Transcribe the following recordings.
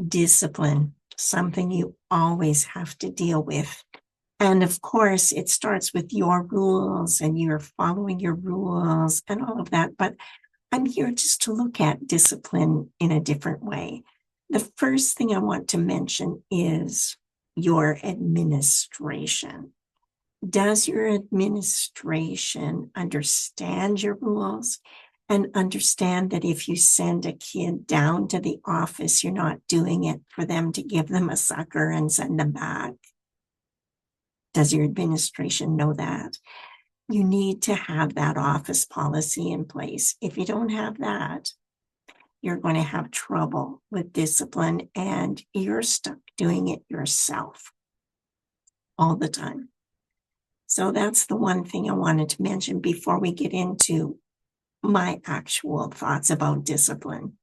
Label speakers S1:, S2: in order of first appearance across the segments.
S1: Discipline, something you always have to deal with. And of course, it starts with your rules and you're following your rules and all of that. But I'm here just to look at discipline in a different way. The first thing I want to mention is your administration. Does your administration understand your rules and understand that if you send a kid down to the office, you're not doing it for them to give them a sucker and send them back? Does your administration know that? You need to have that office policy in place. If you don't have that, you're going to have trouble with discipline and you're stuck doing it yourself all the time. So that's the one thing I wanted to mention before we get into my actual thoughts about discipline.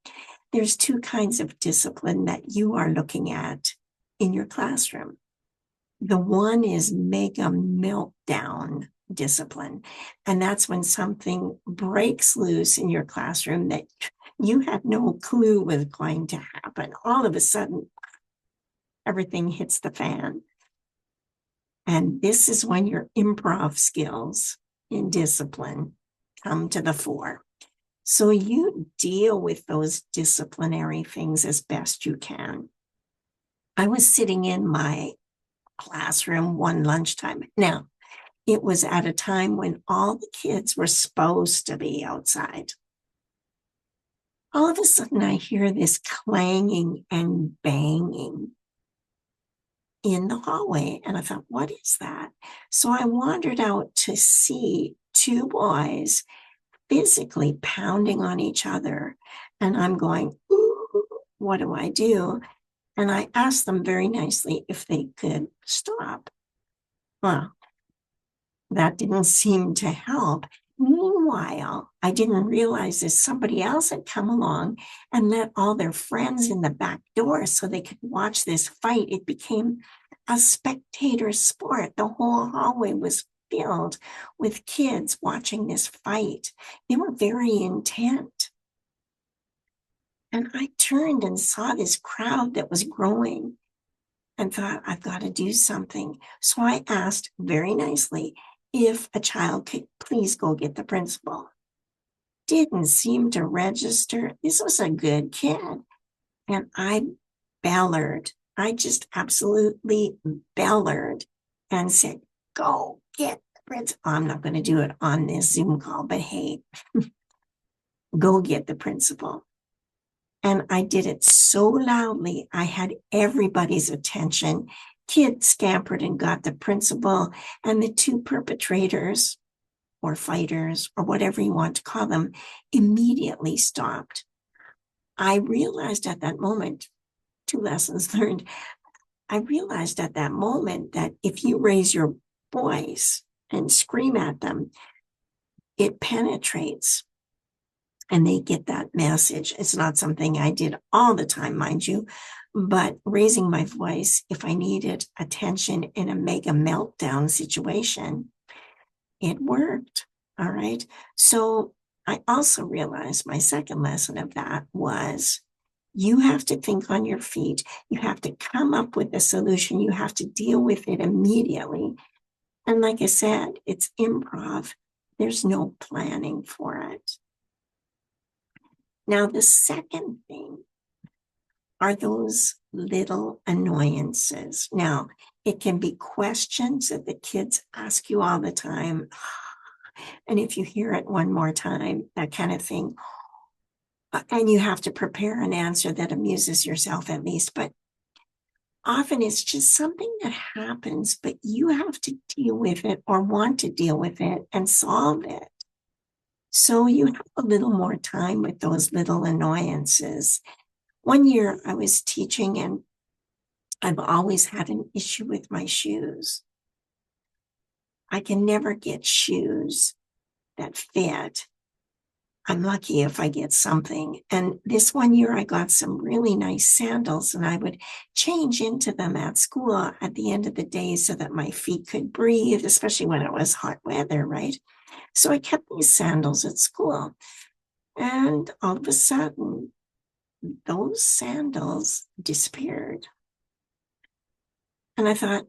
S1: There's two kinds of discipline that you are looking at in your classroom. The one is megameltdown discipline. And that's when something breaks loose in your classroom that you had no clue was going to happen. All of a sudden, everything hits the fan. And this is when your improv skills in discipline come to the fore. So you deal with those disciplinary things as best you can. I was sitting in my classroom one lunchtime. Now, it was at a time when all the kids were supposed to be outside. All of a sudden, I hear this clanging and banging in the hallway. And I thought, what is that? So I wandered out to see two boys physically pounding on each other. And I'm going, ooh, what do I do? And I asked them very nicely if they could stop. Well, that didn't seem to help. Meanwhile, I didn't realize that somebody else had come along and let all their friends in the back door so they could watch this fight. It became a spectator sport. The whole hallway was filled with kids watching this fight. They were very intent. And I turned and saw this crowd that was growing and thought, I've got to do something. So I asked very nicely if a child could please go get the principal. Didn't seem to register. This was a good kid. And I bellered. I just absolutely bellered and said, go get the principal. I'm not going to do it on this Zoom call, but hey, go get the principal. And I did it so loudly, I had everybody's attention. Kids scampered and got the principal, and the two perpetrators or fighters or whatever you want to call them immediately stopped. I realized at that moment, two lessons learned. I realized at that moment that if you raise your voice and scream at them, it penetrates and they get that message. It's not something I did all the time, mind you, but raising my voice if I needed attention in a mega meltdown situation, it worked. All right. So I also realized my second lesson of that was you have to think on your feet. You have to come up with a solution. You have to deal with it immediately. And like I said, it's improv. There's no planning for it. Now, the second thing are those little annoyances. Now, it can be questions that the kids ask you all the time. And if you hear it one more time, that kind of thing. And you have to prepare an answer that amuses yourself at least. But often it's just something that happens, but you have to deal with it or want to deal with it and solve it. So you have a little more time with those little annoyances. One year I was teaching and I've always had an issue with my shoes. I can never get shoes that fit. I'm lucky if I get something. And this one year I got some really nice sandals and I would change into them at school at the end of the day so that my feet could breathe, especially when it was hot weather, right? So I kept these sandals at school. And all of a sudden, those sandals disappeared. And I thought,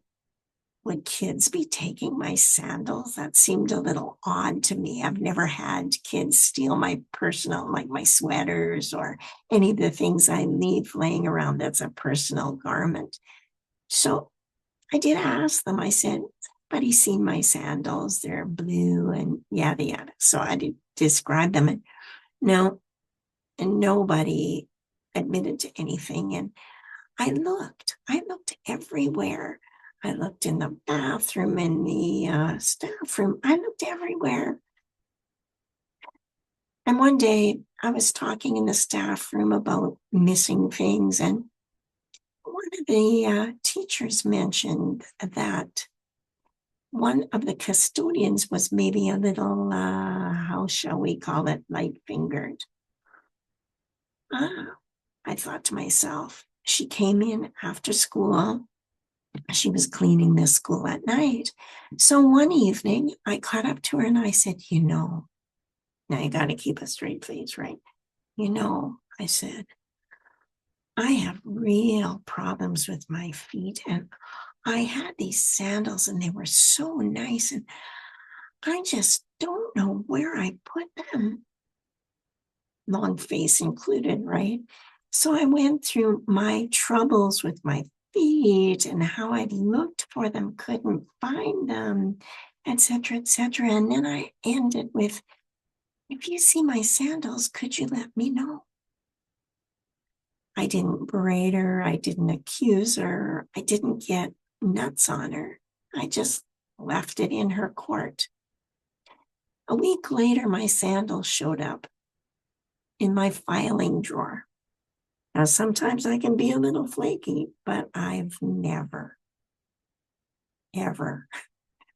S1: would kids be taking my sandals? That seemed a little odd to me. I've never had kids steal my personal, like my sweaters or any of the things I leave laying around that's a personal garment. So I did ask them, I said, "Anybody seen my sandals? They're blue and yada yada." So I did describe them, and no, and nobody admitted to anything. And I looked everywhere. I looked in the bathroom, in the staff room. I looked everywhere. And one day I was talking in the staff room about missing things, and one of the teachers mentioned that one of the custodians was maybe a little, how shall we call it, light fingered. I thought to myself, she came in after school. She was cleaning the school at night. So one evening, I caught up to her and I said, now you got to keep a straight face, right? I said, I have real problems with my feet. And I had these sandals and they were so nice. And I just don't know where I put them. Long face included, right? So I went through my troubles with my feet and how I looked for them, couldn't find them, etc., etc. And then I ended with, if you see my sandals, could you let me know? I didn't berate her. I didn't accuse her. I didn't get nuts on her. I just left it in her court. A week later, my sandals showed up in my filing drawer. Now, sometimes I can be a little flaky, but I've never, ever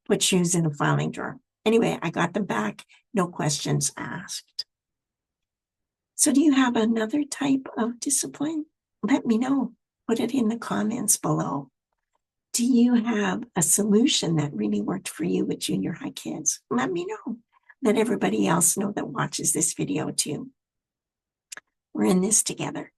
S1: put shoes in a filing drawer. Anyway, I got them back, no questions asked. So do you have another type of discipline? Let me know. Put it in the comments below. Do you have a solution that really worked for you with junior high kids? Let me know. Let everybody else know that watches this video too. We're in this together.